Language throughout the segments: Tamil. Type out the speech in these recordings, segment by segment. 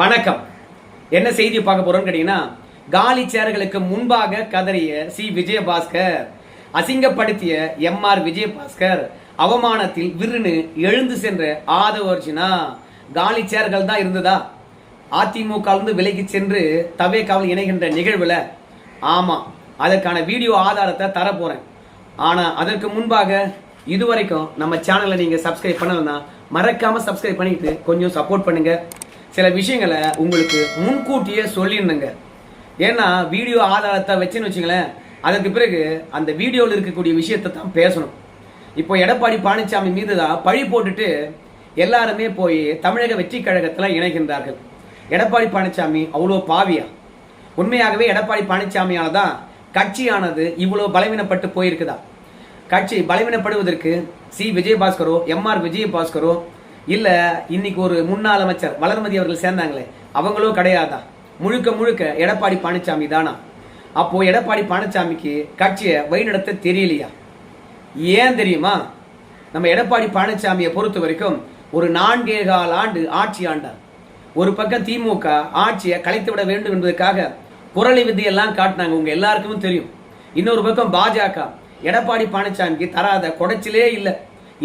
வணக்கம். என்ன செய்தி பார்க்க போறோம்னு கேட்டீங்கன்னா, காலி சேர்களுக்கு முன்பாக கதறிய சி விஜயபாஸ்கர், அசிங்கப்படுத்திய எம்.ஆர். விஜயபாஸ்கர், அவமானத்தில் விருன்னு எழுந்து சென்ற ஆதவ அர்ஜுனா. காலி சேர்கள் தான் இருந்ததா? அதிமுக விலகி சென்று தவேகாவில் இணைகின்ற நிகழ்வுல ஆமா, அதற்கான வீடியோ ஆதாரத்தை தர போறேன். ஆனா அதற்கு முன்பாக இதுவரைக்கும் நம்ம சேனலை நீங்க சப்ஸ்கிரைப் பண்ணலன்னா மறக்காம சப்ஸ்கிரைப் பண்ணிட்டு கொஞ்சம் சப்போர்ட் பண்ணுங்க. சில விஷயங்களை உங்களுக்கு முன்கூட்டியே சொல்லிருந்தேங்க. ஏன்னா வீடியோ ஆதாரத்தை வச்சுன்னு வச்சுங்களேன், அதற்கு பிறகு அந்த வீடியோவில் இருக்கக்கூடிய விஷயத்தை தான் பேசணும். இப்போ எடப்பாடி பழனிசாமி மீது தான் பழி போட்டுட்டு எல்லாருமே போய் தமிழக வெற்றி கழகத்தில் இணைகின்றார்கள். எடப்பாடி பழனிசாமி அவ்வளோ பாவியா? உண்மையாகவே எடப்பாடி பழனிசாமியால தான் கட்சியானது இவ்வளோ பலவீனப்பட்டு போயிருக்குதா? கட்சி பலவீனப்படுவதற்கு சி விஜயபாஸ்கரோ எம்.ஆர். விஜயபாஸ்கரோ இல்ல இன்னைக்கு ஒரு முன்னாள் அமைச்சர் வளர்மதி அவர்கள் சேர்ந்தாங்களே அவங்களோ கிடையாதா? முழுக்க முழுக்க எடப்பாடி பழனிசாமி தானா? அப்போ எடப்பாடி பழனிசாமிக்கு கட்சியை வழிநடத்த தெரியலையா? ஏன் தெரியுமா? நம்ம எடப்பாடி பழனிசாமியை பொறுத்த வரைக்கும் ஒரு 4.25 ஆண்டு ஆட்சி ஆண்டார். ஒரு பக்கம் திமுக ஆட்சியை கலைத்து விட வேண்டும் என்பதற்காக குரலை வித்தையெல்லாம் காட்டினாங்க, உங்க எல்லாருக்கும் தெரியும். இன்னொரு பக்கம் பாஜக எடப்பாடி பழனிசாமிக்கு தராத குடைச்சிலே இல்லை.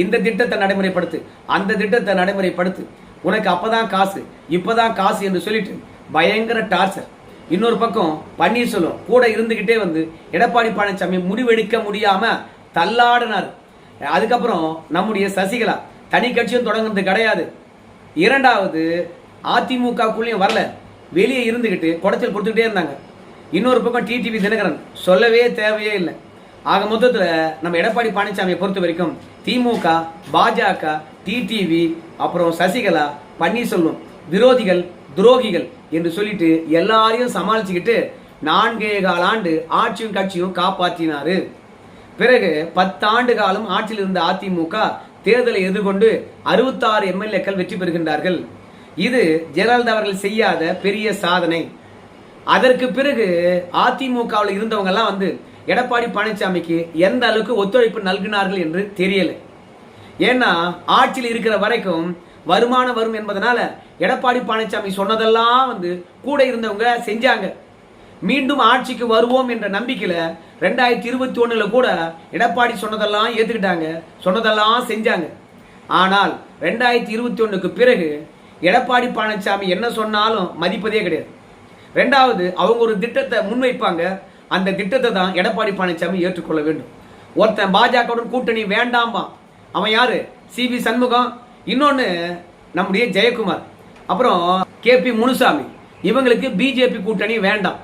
இந்த திட்டத்தை நடைமுறைப்படுத்து, அந்த திட்டத்தை நடைமுறைப்படுத்து, உனக்கு அப்பதான் காசு இப்பதான் காசு என்று சொல்லிட்டு பயங்கர டார்ச்சர். இன்னொரு பக்கம் பன்னீர்செல்வம் கூட இருந்துகிட்டே வந்து எடப்பாடி பழனிசாமி முடிவெடுக்க முடியாம தள்ளாடினார். அதுக்கப்புறம் நம்முடைய சசிகலா தனி கட்சியும் தொடங்குறது கிடையாது. இரண்டாவது அதிமுகக்குள்ளேயும் வரல, வெளியே இருந்துகிட்டு குடைச்சல் கொடுத்துக்கிட்டே இருந்தாங்க. இன்னொரு பக்கம் டிடிவி தினகரன் சொல்லவே தேவையே இல்லை. ஆக மொத்தத்தில் நம்ம எடப்பாடி பழனிசாமியை பொறுத்த வரைக்கும் திமுக, பாஜக, டிடிவி, அப்புறம் சசிகலா, பன்னீர்செல்வம் விரோதிகள், துரோகிகள் என்று சொல்லிட்டு எல்லாரையும் சமாளிச்சுக்கிட்டு 4.25 ஆண்டு ஆட்சியும் கட்சியும் காப்பாற்றினாரு. பிறகு 10 ஆண்டு காலம் ஆட்சியில் இருந்த அதிமுக தேர்தலை எதிர்கொண்டு 66 எம்எல்ஏக்கள் வெற்றி பெறுகின்றார்கள். இது ஜெயலலிதா அவர்கள் செய்யாத பெரிய சாதனை. அதற்கு பிறகு அதிமுகவில் இருந்தவங்க எல்லாம் வந்து எடப்பாடி பழனிசாமிக்கு எந்த அளவுக்கு ஒத்துழைப்பு நல்கினார்கள் என்று தெரியல. ஏன்னா ஆட்சியில் இருக்கிற வரைக்கும் வருமானம் வரும் என்பதனால எடப்பாடி பழனிசாமி சொன்னதெல்லாம் வந்து கூட இருந்தவங்க செஞ்சாங்க. மீண்டும் ஆட்சிக்கு வருவோம் என்ற நம்பிக்கையில 2021 கூட எடப்பாடி சொன்னதெல்லாம் ஏத்துக்கிட்டாங்க, சொன்னதெல்லாம் செஞ்சாங்க. ஆனால் 2021க்கு பிறகு எடப்பாடி பழனிசாமி என்ன சொன்னாலும் மதிப்பதே கிடையாது. ரெண்டாவது அவங்க ஒரு திட்டத்தை முன்வைப்பாங்க, அந்த திட்டத்தை தான் எடப்பாடி பழனிசாமி ஏற்றுக்கொள்ள வேண்டும். ஒருத்தன் பாஜகவுடன் கூட்டணி வேண்டாம்பா, அவன் யாரு? சி.வி. சண்முகம், இன்னொன்னு நம்முடைய ஜெயக்குமார், அப்புறம் கே.பி. முனுசாமி, இவங்களுக்கு பிஜேபி கூட்டணி வேண்டாம்.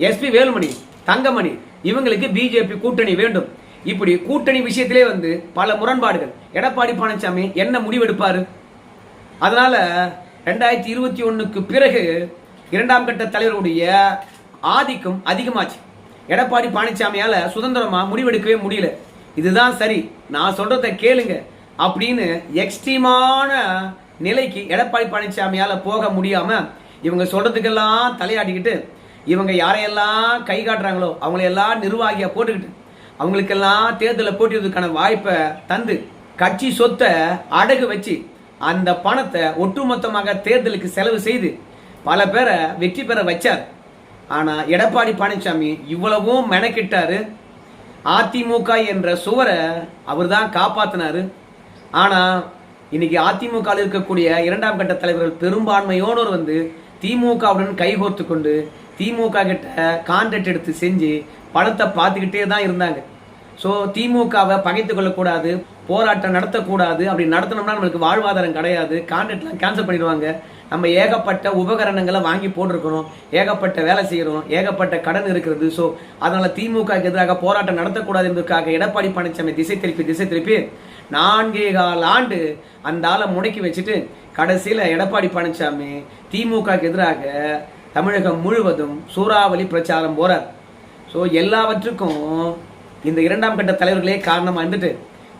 எஸ்.பி. வேலுமணி, தங்கமணி, இவங்களுக்கு பிஜேபி கூட்டணி வேண்டும். இப்படி கூட்டணி விஷயத்திலே வந்து பல முரண்பாடுகள். எடப்பாடி பழனிசாமி என்ன முடிவெடுப்பாரு? அதனால 2021க்கு பிறகு 2ஆம் கட்ட தலைவருடைய ஆதிக்கம் அதிகமாச்சு. எடப்பாடி பழனிசாமியால சுதந்திரமா முடிவெடுக்கவே முடியல. இதுதான் சரி, நான் சொல்றதை கேளுங்க அப்படின்னு எக்ஸ்ட்ரீமான நிலைக்கு எடப்பாடி பழனிசாமியால போக முடியாம இவங்க சொல்றதுக்கெல்லாம் தலையாடிக்கிட்டு இவங்க யாரையெல்லாம் கை காட்டுறாங்களோ அவங்களையெல்லாம் நிர்வாகியா போட்டுக்கிட்டு அவங்களுக்கெல்லாம் தேர்தலில் போட்டியதுக்கான வாய்ப்பை தந்து கட்சி சொத்தை அடகு வச்சு அந்த பணத்தை ஒட்டுமொத்தமாக தேர்தலுக்கு செலவு செய்து பல பேரை வெற்றி பெற வச்சார். ஆனா எடப்பாடி பழனிசாமி இவ்வளவும் மெனக்கிட்டாரு. அதிமுக என்ற சுவரை அவர் தான் காப்பாத்தினாரு. ஆனா இன்னைக்கு அதிமுக இருக்கக்கூடிய 2ஆம் கட்ட தலைவர்கள் பெரும்பான்மையோனோர் வந்து திமுகவுடன் கைகோர்த்து கொண்டு திமுக கிட்ட கான்ட்ராக்ட் எடுத்து செஞ்சு பணத்தை பார்த்துக்கிட்டே தான் இருந்தாங்க. ஸோ திமுகவை பகைத்து கொள்ளக்கூடாது, போராட்டம் நடத்தக்கூடாது. அப்படி நடத்தினோம்னா நம்மளுக்கு வாழ்வாதாரம் கிடையாது, கான்ட்ராக்ட்லாம் கேன்சல் பண்ணிடுவாங்க. நம்ம ஏகப்பட்ட உபகரணங்களை வாங்கி போட்டிருக்கிறோம், ஏகப்பட்ட வேலை செய்கிறோம், ஏகப்பட்ட கடன் இருக்கிறது. ஸோ அதனால திமுக எதிராக போராட்டம் நடத்தக்கூடாது என்பதற்காக எடப்பாடி பழனிசாமி திசை திருப்பி 4.25 ஆண்டு அந்த ஆளை முடக்கி வச்சுட்டு கடைசியில் எடப்பாடி பழனிசாமி திமுக எதிராக தமிழகம் முழுவதும் சூறாவளி பிரச்சாரம் போறார். ஸோ எல்லாவற்றுக்கும் இந்த 2ஆம் கட்ட தலைவர்களே காரணமாக இருந்துட்டு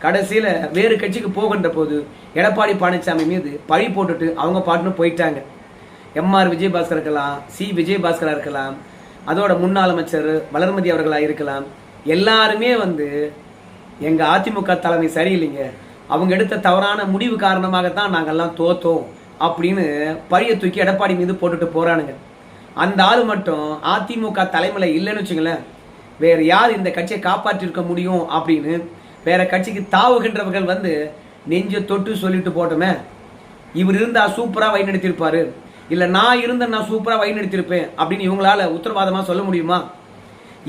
கடைசியில் வேறு கட்சிக்கு போகின்ற போது எடப்பாடி பழனிசாமி மீது பழி போட்டுட்டு அவங்க பாட்டுன்னு போயிட்டாங்க. எம்.ஆர். விஜயபாஸ்கர் இருக்கலாம், சி விஜயபாஸ்கரா இருக்கலாம், அதோட முன்னாள் அமைச்சர் வளர்மதி அவர்களாக இருக்கலாம். எல்லாருமே வந்து எங்கள் அதிமுக தலைமை சரியில்லைங்க, அவங்க எடுத்த தவறான முடிவு காரணமாகத்தான் நாங்கள்லாம் தோத்தோம் அப்படின்னு பழிய தூக்கி எடப்பாடி மீது போட்டுட்டு போறானுங்க. அந்த ஆளு மட்டும் அதிமுக தலைமையில இல்லைன்னு வச்சுங்களேன், வேற யார் இந்த கட்சியை காப்பாற்றிருக்க முடியும் அப்படின்னு வேற கட்சிக்கு தாவுகின்றவர்கள் வந்து நெஞ்ச தொட்டு சொல்லிட்டு போட்டோமே, இவர் இருந்தா சூப்பரா வழி நடத்திருப்பாரு, இல்ல நான் இருந்த நான் சூப்பரா வழி நடத்திருப்பேன் அப்படின்னு இவங்களால உத்தரவாதமா சொல்ல முடியுமா?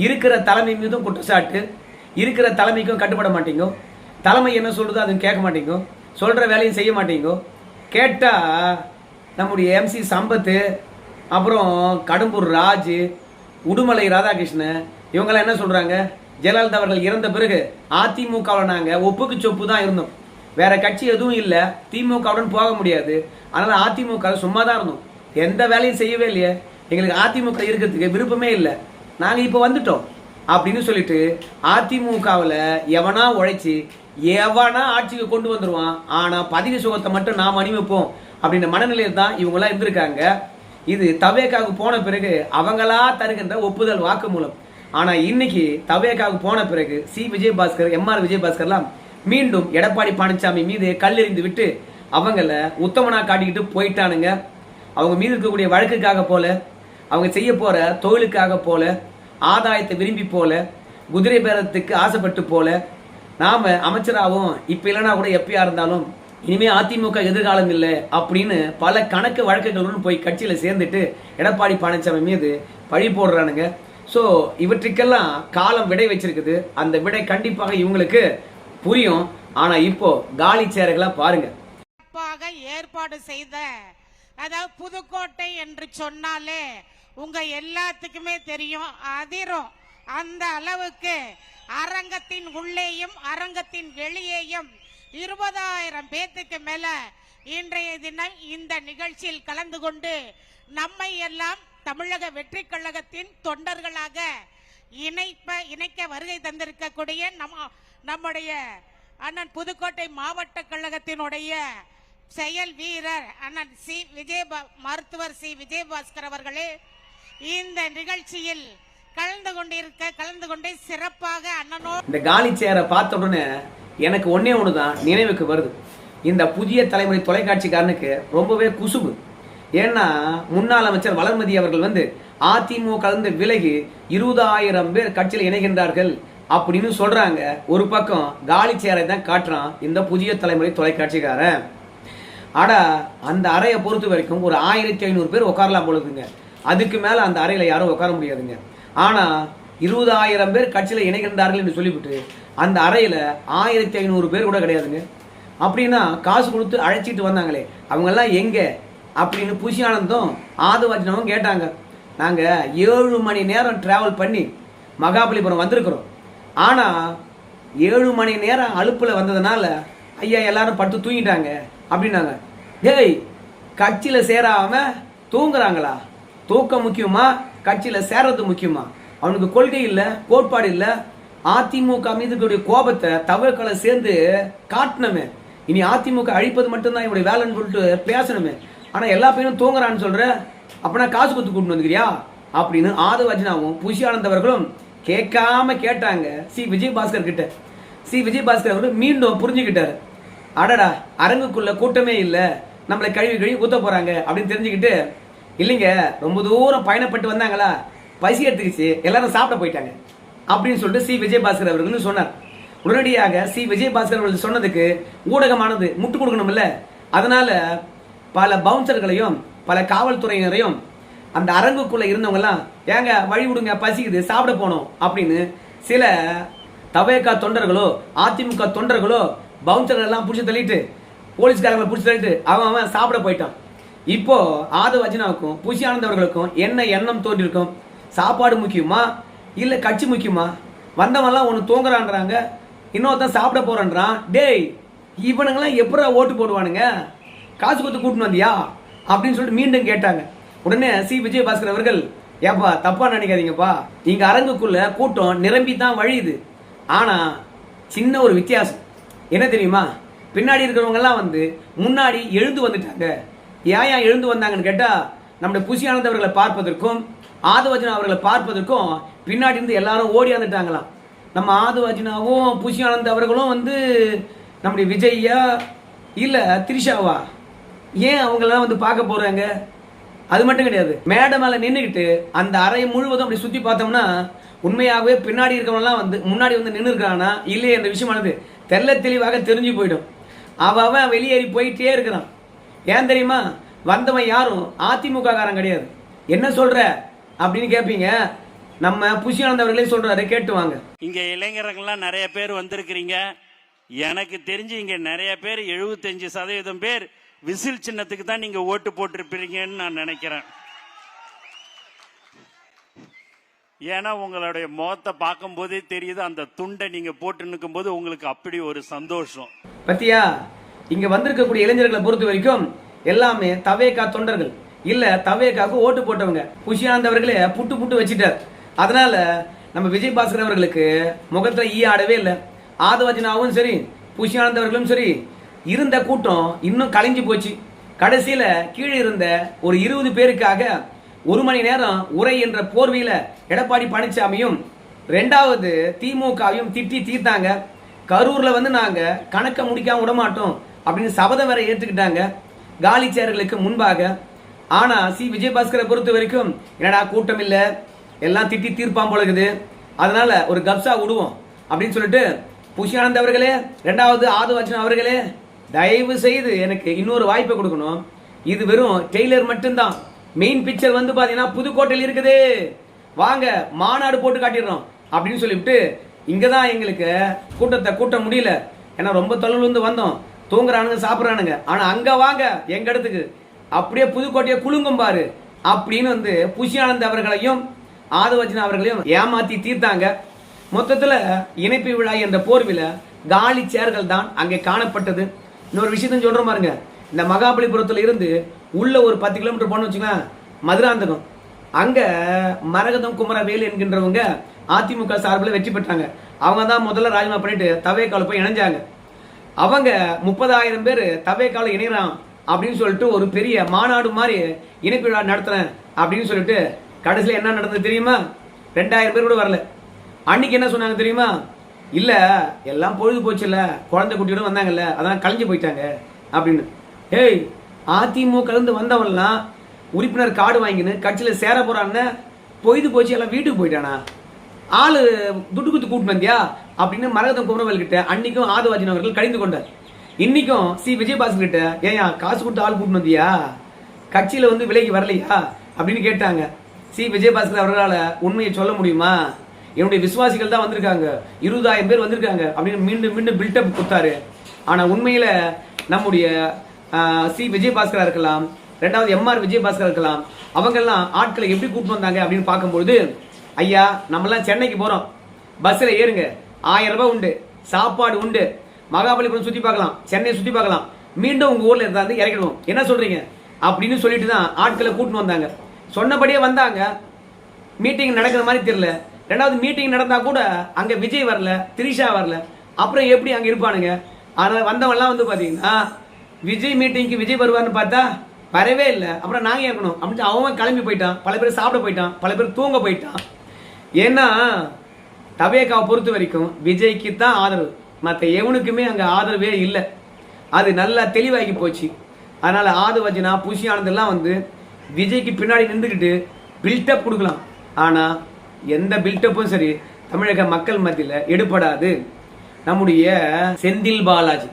இருக்கிற தலைமை மீதும் குற்றச்சாட்டு, இருக்கிற தலைமைக்கும் கட்டுப்பட மாட்டீங்க, தலைமை என்ன சொல்றதோ அதுவும் கேட்க மாட்டீங்க, சொல்ற வேலையும் செய்ய மாட்டீங்க. கேட்டா நம்முடைய MC சம்பத்து, அப்புறம் கடம்பூர் ராஜு, உடுமலை ராதாகிருஷ்ணன் இவங்கெல்லாம் என்ன சொல்றாங்க, ஜெயலலிதா அவர்கள் இறந்த பிறகு அதிமுகவில் நாங்க ஒப்புக்கு சொப்பு தான் இருந்தோம், வேற கட்சி எதுவும் இல்லை, திமுகவுடன் போக முடியாது, அதனால அதிமுக சும்மா தான் இருந்தோம், எந்த வேலையும் செய்யவே இல்லையே, எங்களுக்கு அதிமுக இருக்கிறதுக்கு விருப்பமே இல்லை, நாங்க இப்ப வந்துட்டோம் அப்படின்னு சொல்லிட்டு அதிமுகவில் எவனா உழைச்சி எவனா ஆட்சிக்கு கொண்டு வந்துருவான், ஆனா பதவி சுகத்தை மட்டும் நாம் அணிவிப்போம் அப்படின்ற மனநிலையில் தான் இவங்கெல்லாம் இருந்திருக்காங்க. இது தவேக்காவுக்கு போன பிறகு அவங்களா தருகின்ற ஒப்புதல் வாக்கு மூலம். ஆனா இன்னைக்கு தவேக்காவுக்கு போன பிறகு விஜயபாஸ்கர், MR விஜயபாஸ்கர்லாம் மீண்டும் எடப்பாடி பழனிசாமி மீது கல்லெறிந்து விட்டு அவங்கள உத்தமனா காட்டிக்கிட்டு போயிட்டானுங்க. அவங்க மீது இருக்கக்கூடிய வழக்குக்காக போல, அவங்க செய்ய போற தொழிலுக்காக போல, ஆதாயத்தை விரும்பி போல, குதிரை பேரத்துக்கு ஆசைப்பட்டு போல, நாம அமைச்சராகவும் இப்ப இல்லைன்னா கூட எப்பயா இருந்தாலும் இனிமே அதிமுக எதிர்காலம் இல்லை அப்படின்னு பல கணக்கு வழக்குகளுடன் போய் கட்சியில சேர்ந்துட்டு எடப்பாடி பழனிசாமி மீது பழி போடுறானுங்க. ஸோ இவற்றுக்கெல்லாம் காலம் விடை வச்சிருக்குது. அந்த விடை கண்டிப்பாக இவங்களுக்கு புரியும். ஆனா இப்போ காலி சேரைகளா பாருங்க. ஏற்பாடு செய்த, அதாவது புதுக்கோட்டை என்று சொன்னாலே உங்க எல்லாத்துக்குமே தெரியும், அதிரும். அந்த அளவுக்கு அரங்கத்தின் உள்ளேயும் அரங்கத்தின் வெளியேயும் 20,000 பேத்துக்கு மேல இன்றைய தினம் இந்த நிகழ்ச்சியில் கலந்து கொண்டு நம்மை எல்லாம் தமிழக வெற்றி கழகத்தின் தொண்டர்களாக இணைக்க வருகை தந்திருக்கக்கூடிய நம்முடைய அண்ணன் புதுக்கோட்டை மாவட்ட கழகத்தினுடைய செயல் வீரர் அண்ணன் மருத்துவர் விஜயபாஸ்கர் அவர்களே இந்த நிகழ்ச்சியில் கலந்து கொண்டு சிறப்பாக அண்ணனோடு இந்த காலி சேரை பார்த்த உடனே எனக்கு ஒன்னே ஒண்ணுதான் நினைவுக்கு வருது. இந்த புதிய தலைமுறை தொலைக்காட்சிக்காரனுக்கு ரொம்பவே குசுபு. ஏன்னா முன்னாள் அமைச்சர் வளர்மதி அவர்கள் வந்து அதிமுக கலந்து விலகி 20,000 பேர் கட்சியில் இணைகின்றார்கள் அப்படின்னு சொல்றாங்க. ஒரு பக்கம் காலி சேரை தான் காட்டுறான் இந்த புதிய தலைமுறை தொலைக்காட்சிக்காரன். ஆடா அந்த அறையை பொறுத்த வரைக்கும் ஒரு 1500 பேர் உட்காரலாம் பொழுதுங்க, அதுக்கு மேல அந்த அறையில யாரும் உட்கார முடியாதுங்க. ஆனா 20,000 பேர் கட்சியில இணைகின்றார்கள் என்று சொல்லிவிட்டு அந்த அறையில 1500 பேர் கூட கிடையாதுங்க. அப்படின்னா காசு கொடுத்து அழைச்சிட்டு வந்தாங்களே அவங்க எல்லாம் எங்க அப்படின்னு புஷி ஆனந்தும் ஆதவாஜனமும் கேட்டாங்க. நாங்க 7 மணி நேரம் டிராவல் பண்ணி மகாபலிபுரம் வந்திருக்கிறோம். ஆனா 7 மணி நேரம் அலுப்புல வந்ததுனால ஐயா எல்லாரும் படுத்து தூங்கிட்டாங்க அப்படின்னாங்க. டேய், கட்சியில சேராம தூங்குறாங்களா? தூக்கம் முக்கியமா, கட்சியில சேரது முக்கியமா? அவனுக்கு கொள்கை இல்ல, கோட்பாடு இல்ல. அதிமுக மீது கோபத்தை தவறுகளை சேர்ந்து காட்டணுமே. இனி அதிமுக அழிப்பது மட்டும்தான் இவனுடைய வேலைன்னு சொல்லிட்டு பேசணுமே. ஆனா எல்லா பையனும் தூங்குறான்னு சொல்ற, அப்பனா காசு கொடுத்து கூட்டு வந்துக்கிறியா அப்படின்னு ஆதவஜனாவும் புஷி ஆனந்தவர்களும் கேட்காம கேட்டாங்க விஜயபாஸ்கர் கிட்ட. விஜயபாஸ்கர் அவர்கள் மீண்டும் புரிஞ்சுக்கிட்டாரு. அடடா, அரங்குக்குள்ள கூட்டமே இல்ல, நம்மளை கழுவி ஊத்த போறாங்க அப்படின்னு தெரிஞ்சுக்கிட்டு, இல்லைங்க ரொம்ப தூரம் பயணப்பட்டு வந்தாங்களா, பசி எடுத்துக்கிச்சு, எல்லாரும் சாப்பிட போயிட்டாங்க அப்படின்னு சொல்லிட்டு விஜயபாஸ்கர் அவர்கள் சொன்னார். உடனடியாக விஜயபாஸ்கர் அவர்கள் சொன்னதுக்கு ஊடகமானது முட்டு கொடுக்கணும் இல்ல, அதனால பல பவுன்சர்களையும் பல காவல்துறையினரையும் அந்த அரங்குக்குள்ள இருந்தவங்க எல்லாம் ஏங்க வழி விடுங்க, பசிக்குது, சாப்பிட போனோம் அப்படின்னு சில தவேகா தொண்டர்களோ அதிமுக தொண்டர்களோ பவுன்சர்கள் எல்லாம் பிடிச்சி தள்ளிட்டு, போலீஸ்காரங்களை பிடிச்சி தள்ளிட்டு அவன் சாப்பிட போயிட்டான். இப்போ ஆதவஜனாவுக்கும் புஷி ஆனந்தவர்களுக்கும் என்ன எண்ணம் தோன்றிருக்கும்? சாப்பாடு முக்கியமா இல்ல கட்சி முக்கியமா? வந்தவெல்லாம் ஒன்னு தூங்குறான்றாங்க, இன்னொருத்தன் சாப்பிட போறான்றான். டேய், இவனுங்கெல்லாம் எப்படா ஓட்டு போடுவானுங்க? காசு கொடுத்து கூட்டின்னு வந்தியா அப்படின்னு சொல்லிட்டு மீண்டும் கேட்டாங்க. உடனே விஜயபாஸ்கர் அவர்கள், ஏப்பா தப்பா நினைக்காதீங்கப்பா, இங்க அரங்குக்குள்ள கூட்டம் நிரம்பி தான் வழியுது. ஆனா சின்ன ஒரு வித்தியாசம் என்ன தெரியுமா? பின்னாடி இருக்கிறவங்க எல்லாம் வந்து முன்னாடி எழுந்து வந்துட்டாங்க. ஏன் எழுந்து வந்தாங்கன்னு கேட்டா, நம்முடைய புஷி ஆனந்தவர்களை பார்ப்பதற்கும் ஆதவஜனா அவர்களை பார்ப்பதற்கும் பின்னாடி இருந்து எல்லாரும் ஓடி வந்துட்டாங்களாம். நம்ம ஆதவஜனாவும் புஷி ஆனந்த் அவர்களும் வந்து நம்முடைய விஜய்யா இல்ல திரிஷாவா ஏன் அவங்கெல்லாம் வந்து பார்க்க போறாங்க? அது மட்டும் கிடையாது, மேடை மேல நின்றுக்கிட்டு அந்த அறை முழுவதும் அப்படி சுத்தி பார்த்தோம்னா உண்மையாகவே பின்னாடி இருக்கவங்கலாம் வந்து முன்னாடி வந்து நின்று இருக்கானா இல்லையே அந்த விஷயமானது தெல்ல தெளிவாக தெரிஞ்சு போயிடும். அவன் வெளியேறி போயிட்டே இருக்கிறான். ஏன் தெரியுமா? வந்தவன் யாரும் அதிமுக காரன் கிடையாது. என்ன சொல்ற அப்படின்னு கேட்பீங்க. நம்ம புஷியானந்த் அவர்களே சொல்றாரு, கேட்டு வாங்க. இங்க இளைஞர்கள்லாம் நிறைய பேர் வந்திருக்கிறீங்க. எனக்கு தெரிஞ்சு இங்க நிறைய பேர் 75% பேர் விசில் சின்னத்துக்கு தான் நீங்க ஓட்டு போட்டிருப்பீங்கன்னு நான் நினைக்கிறேன். ஏன்னா உங்களுடைய முகத்தை பார்க்கும் போதே தெரியுது, அந்த துண்டை நீங்க போட்டு நிற்கும் போது உங்களுக்கு அப்படி ஒரு சந்தோஷம். பத்தியா, இங்க வந்திருக்கக்கூடிய இளைஞர்களை பொறுத்த வரைக்கும் எல்லாமே தவேகா தொண்டர்கள், இல்ல தவேகாவுக்கு ஓட்டு போட்டவங்க. புஷியானந்த் அவர்களே புட்டு புட்டு வச்சுட்டார். அதனால நம்ம விஜயபாஸ்கர் அவர்களுக்கு முகத்துல ஈ ஆடவே இல்லை. ஆதவஜனாவும் சரி, புஷியானந்த் அவர்களும் சரி, இருந்த கூட்டம் இன்னும் கலைஞ்சு போச்சு. கடைசியில கீழே இருந்த ஒரு 20 பேருக்காக 1 மணி நேரம் உரை என்ற போர்வையில எடப்பாடி பழனிசாமியும் 2வது திமுகவையும் திட்டி தீர்த்தாங்க. கரூர்ல வந்து நாங்க கணக்க முடிக்காம விடமாட்டோம் அப்படின்னு சபதம் வேற ஏற்றுக்கிட்டாங்க காலி சேர்களுக்கு முன்பாக. ஆனா சி விஜயபாஸ்கரை பொறுத்த வரைக்கும் என்னடா கூட்டம் இல்ல, எல்லாம் திட்டி தீர்ப்பான் போல இருக்குது, அதனால ஒரு கப்சா விடுவோம் அப்படின்னு சொல்லிட்டு, புஷியானந்த் அவர்களே, 2வது ஆதவர்ஜன் அவர்களே, தயவு செய்து எனக்கு இன்னொரு வாய்ப்பை கொடுக்கணும். இது வெறும் டெய்லர் மட்டும்தான். மெயின் பிக்சர் வந்து பாத்தீங்கன்னா புதுக்கோட்டையில் இருக்குது, வாங்க மாநாடு போட்டு காட்டிடுறோம் அப்படின்னு சொல்லிவிட்டு, இங்கதான் எங்களுக்கு கூட்டத்தை கூட்ட முடியல, ஏன்னா ரொம்ப தொலைவில் இருந்து வந்தோம், தூங்குறானுங்க சாப்பிட்றானுங்க, ஆனா அங்க வாங்க எங்க இடத்துக்கு, அப்படியே புதுக்கோட்டையை குலுங்கும் பாரு அப்படின்னு வந்து புஷியானந்த் அவர்களையும் ஆதவர்ஜன் அவர்களையும் ஏமாத்தி தீர்த்தாங்க. மொத்தத்துல இணைப்பு விழா என்ற போர்வில காலி சேர்கள் தான் அங்கே காணப்பட்டது. இன்னொரு விஷயத்த சொல்றோம் பாருங்க, இந்த மகாபலிபுரத்துல இருந்து உள்ள ஒரு 10 கிலோமீட்டர் போன வச்சுக்கலாம் மதுராந்தகம், அங்க மரகதம் குமரவேல் என்கின்றவங்க அதிமுக சார்பில் வெற்றி பெற்றாங்க. அவங்க தான் முதல்ல ராஜினாமா பண்ணிட்டு தவேகால போய் இணைஞ்சாங்க. அவங்க 30,000 பேர் தவேகால இணைறான் அப்படின்னு சொல்லிட்டு ஒரு பெரிய மாநாடு மாதிரி இணைப்பு விழா நடத்துறேன் அப்படின்னு சொல்லிட்டு, கடைசியில் என்ன நடந்தது தெரியுமா? 2000 பேர் கூட வரல. அன்னைக்கு என்ன சொன்னாங்க தெரியுமா? இல்ல எல்லாம் பொழுது போச்சுல்ல, குழந்தை குட்டியோட வந்தாங்கல்ல, அதான் கலைஞ்சு போயிட்டாங்க அப்படின்னு. ஏய், அதிமுக இருந்து வந்தவன்லாம் உறுப்பினர் கார்டு வாங்கின்னு கட்சியில சேர போறான்னு பொழுது போச்சு, எல்லாம் வீட்டுக்கு போயிட்டானா? ஆளு துட்டு குத்து கூட்டு வந்தியா அப்படின்னு மரகதம் குமரவேல் கிட்ட அன்னைக்கும் ஆதவர்ஜன் அவர்கள் கடிந்து கொண்டார். இன்னைக்கும் சி விஜயபாஸ்கர் கிட்ட, ஏயா காசு கொடுத்து ஆள் கூட்டு வந்தியா, கட்சியில வந்து விலைக்கு வரலையா அப்படின்னு கேட்டாங்க. சி விஜயபாஸ்கர் அவர்களால் உண்மையை சொல்ல முடியுமா? என்னுடைய விசுவாசிகள் தான் வந்திருக்காங்க, 20,000 பேர் வந்திருக்காங்க அப்படின்னு மீண்டும் மீண்டும் பில்டப் கொடுத்தாரு. ஆனா உண்மையில நம்முடைய சி விஜயபாஸ்கரா இருக்கலாம், 2வது எம்ஆர் விஜயபாஸ்கர் இருக்கலாம், அவங்கெல்லாம் ஆட்களை எப்படி கூட்டு வந்தாங்க அப்படின்னு பார்க்கும்போது, ஐயா நம்மெல்லாம் சென்னைக்கு போறோம், பஸ்ல ஏறுங்க, 1000 ரூபாய் உண்டு, சாப்பாடு உண்டு, மகாபலிபுரம் சுத்தி பார்க்கலாம், சென்னை சுத்தி பார்க்கலாம், மீண்டும் உங்க ஊர்ல இருந்தாந்து இறக்கிடுவோம், என்ன சொல்றீங்க அப்படின்னு சொல்லிட்டு தான் ஆட்களை கூட்டின்னு வந்தாங்க. சொன்னபடியே வந்தாங்க. மீட்டிங் நடக்கிற மாதிரி தெரியல. 2வது மீட்டிங் நடந்தா கூட அங்க விஜய் வரல, திரிஷா வரல, அப்புறம் எப்படி அங்க இருப்பானுங்க? அதனால வந்தவன்லாம் வந்து பாத்தீங்கன்னா விஜய் மீட்டிங்க்கு விஜய் வருவார்னு பார்த்தா வரவே இல்லை. அப்புறம் நாங்க இருக்கணும் அப்படின்னு அவன் கிளம்பி போயிட்டான். பல பேர் சாப்பிட போயிட்டான், பல பேர் தூங்க போயிட்டான். ஏன்னா தவேகாவை பொறுத்த வரைக்கும் விஜய்க்கு தான் ஆதரவு, மற்ற எவனுக்குமே அங்க ஆதரவே இல்லை. அது நல்லா தெளிவாகி போச்சு. அதனால ஆதவர்ஜனா புஷியானந்த் எல்லாம் வந்து விஜய்க்கு பின்னாடி நின்றுக்கிட்டு பில்டப் கொடுக்கலாம். ஆனா எந்த பில்டப்பும் சரி தமிழக மக்கள் மத்தியில் எடுபடாது. நம்முடைய செந்தில் பாலாஜி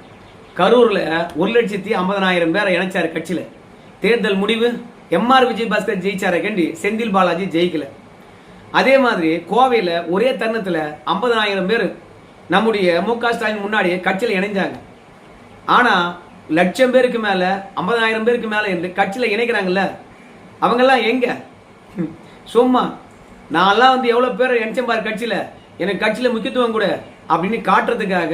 கரூர்ல 1,50,000 பேரை இணைச்சாரு கட்சியில. தேர்தல் முடிவு எம்ஆர் விஜயபாஸ்கர் ஜெயிச்சார கண்டி செந்தில் பாலாஜி ஜெயிக்கல. அதே மாதிரி கோவையில் ஒரே தருணத்தில் 50,000 பேர் நம்முடைய மு.க. ஸ்டாலின் முன்னாடி கட்சியில் இணைஞ்சாங்க. ஆனா 1,00,000 பேருக்கு மேல 50,000 பேருக்கு மேல இருந்து கட்சியில இணைக்கிறாங்கல்ல, அவங்கெல்லாம் எங்க? சும்மா நான்லாம் வந்து எவ்வளவு பேர் இணைச்சம்பார் கட்சியில, எனக்கு கட்சியில முக்கியத்துவம் கூட அப்படின்னு காட்டுறதுக்காக,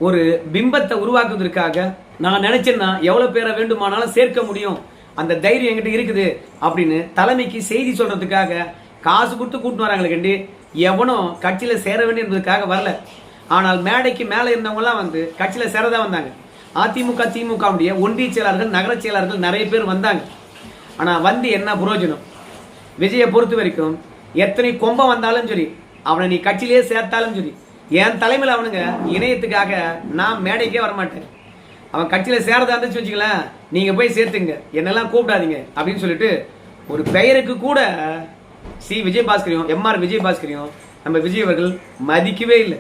ஒரு பிம்பத்தை உருவாக்குவதற்காக நான் நினைச்சேன்னா எவ்வளவு பேரை வேண்டுமானாலும் சேர்க்க முடியும், அந்த தைரியம் என்கிட்ட இருக்குது அப்படின்னு தலைமைக்கு செய்தி சொல்றதுக்காக காசு கொடுத்து கூட்டு வராங்களே கண்டி எவனும் கட்சியில சேர வேண்டியதுக்காக வரல. ஆனால் மேடைக்கு மேல இருந்தவங்க எல்லாம் வந்து கட்சியில சேரதான் வந்தாங்க. அதிமுக திமுக ஒன்றிய செயலாளர்கள், நகர செயலாளர்கள் நிறைய பேர் வந்தாங்க. ஆனா வந்து என்ன பிரயோஜனம்? விஜயை பொறுத்த வரைக்கும் எத்தனை கொம்பம் வந்தாலும் சரி, அவனை நீ கட்சியிலேயே சேர்த்தாலும் சரி, என் தலைமையில் அவனுங்க இணையத்துக்காக நான் மேடைக்கே வரமாட்டேன். அவன் கட்சியில சேரதா இருந்துச்சு வச்சுக்கலாம், நீங்க போய் சேர்த்துங்க, என்னெல்லாம் கூப்பிடாதீங்க அப்படின்னு சொல்லிட்டு ஒரு பெயருக்கு கூட சி விஜயபாஸ்கரையும் எம்ஆர் விஜயபாஸ்கரையும் நம்ம விஜய் அவர்கள் மதிக்கவே இல்லை.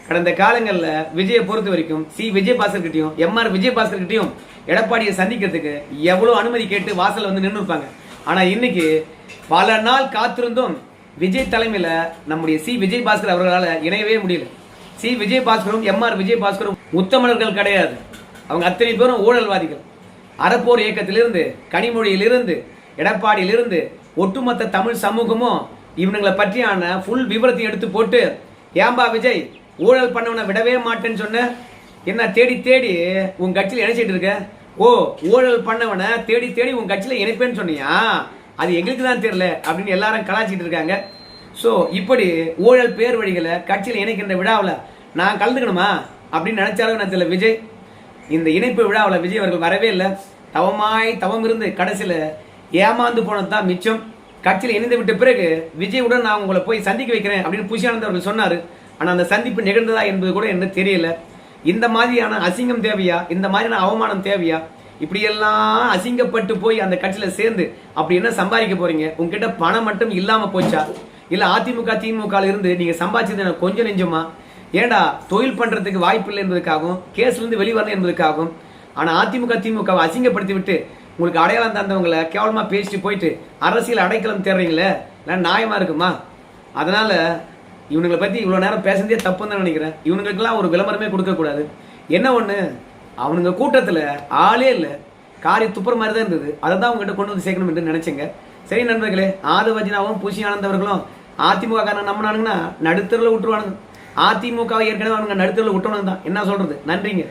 கடந்த காலங்களில் விஜயை பொறுத்த வரைக்கும் சி விஜயபாஸ்கர் கிட்டையும் எம்ஆர் விஜயபாஸ்கர் கிட்டையும் எடப்பாடியை சந்திக்கிறதுக்கு எவ்வளவு அனுமதி கேட்டு வாசல் வந்து நின்று இருப்பாங்க. ஆனா இன்னைக்கு பல நாள் காத்திருந்தும் விஜய் தலைமையில நம்முடைய சி விஜயபாஸ்கர் அவர்களால் இணையவே முடியல. சி விஜயபாஸ்கரும் எம்ஆர் விஜயபாஸ்கரும் உத்தமர்கள் கிடையாது. அவங்க அத்தனை பேரும் ஊழல்வாதிகள். அறப்போர் இயக்கத்திலிருந்து, கனிமொழியிலிருந்து, எடப்பாடியிலிருந்து ஒட்டுமொத்த தமிழ் சமூகமும் இவனுங்களை பற்றியான ஃபுல் விவரத்தை எடுத்து போட்டு, ஏம்பா விஜய் ஊழல் பண்ணவனை விடவே மாட்டேன்னு சொன்ன, என்ன தேடி தேடி உன் கட்சியில் இணைச்சிட்டு இருக்க? ஓ, ஊழல் பண்ணவனை தேடி தேடி உன் கட்சியில் இணைப்பேன்னு சொன்னியா? அது எங்களுக்கு தான் தெரியல அப்படின்னு எல்லாரும் கலாச்சிட்டு இருக்காங்க. ஸோ இப்படி ஊழல் பேர் வழிகளை கட்சியில் இணைக்கின்ற விழாவில் நான் கலந்துக்கணுமா அப்படின்னு நினைச்சாலும் நான் தெரியல. விஜய் இந்த இணைப்பு விழாவில் விஜய் அவர்கள் வரவே இல்லை. தவம் இருந்து கடைசியில் ஏமாந்து போனது தான் மிச்சம். கட்சியில் இணைந்து விட்ட பிறகு விஜயுடன் நான் உங்களை போய் சந்திக்க வைக்கிறேன் அப்படின்னு புஷியானந்த் அவர்கள் சொன்னார். ஆனால் அந்த சந்திப்பு நிகழ்ந்ததா என்பது கூட என்ன தெரியல. இந்த மாதிரியான அசிங்கம் தேவையா? இந்த மாதிரியான அவமானம் தேவையா? இப்படியெல்லாம் அசிங்கப்பட்டு போய் அந்த கட்சியில் சேர்ந்து அப்படி என்ன சம்பாதிக்க போறீங்க? உங்ககிட்ட பணம் மட்டும் இல்லாமல் போச்சா? இல்லை அதிமுக திமுக இருந்து நீங்கள் சம்பாதிச்சது எனக்கு கொஞ்சம் நெஞ்சமா? ஏண்டா தொழில் பண்ணுறதுக்கு வாய்ப்பு இல்லை என்பதுக்காகவும், கேஸ்லேருந்து வெளிவரணும் என்பதுக்காகவும். ஆனால் அதிமுக திமுகவை அசிங்கப்படுத்தி விட்டு உங்களுக்கு அடையாளம் தந்தவங்களை கேவலமாக பேசிட்டு போயிட்டு அரசியல் அடைக்கலம் தேடுறீங்களே, இல்லை நியாயமாக இருக்குமா? அதனால் இவனுங்களை பற்றி இவ்வளோ நேரம் பேசுறதே தப்புன்னு தான் நினைக்கிறேன். இவனுங்களுக்கெல்லாம் ஒரு விளம்பரமே கொடுக்கக்கூடாது. என்ன ஒன்று, அவனுங்க கூட்டத்தில் ஆளே இல்லை, காரி துப்புற மாதிரி தான் இருந்தது. அதை தான் அவங்ககிட்ட கொண்டு வந்து சேர்க்கணும் என்று நினைச்சேங்க. சரி நண்பர்களே, ஆதவஜனாவும் பூசி ஆனந்தவர்களும் அதிமுக காரன் நம்பினானுங்கன்னா நடுத்தரில் விட்டுருவானுங்க. அதிமுகவை ஏற்கனவே அவங்க நடுத்தரில் விட்டவனுங்க தான். என்ன சொல்றது? நன்றிங்க.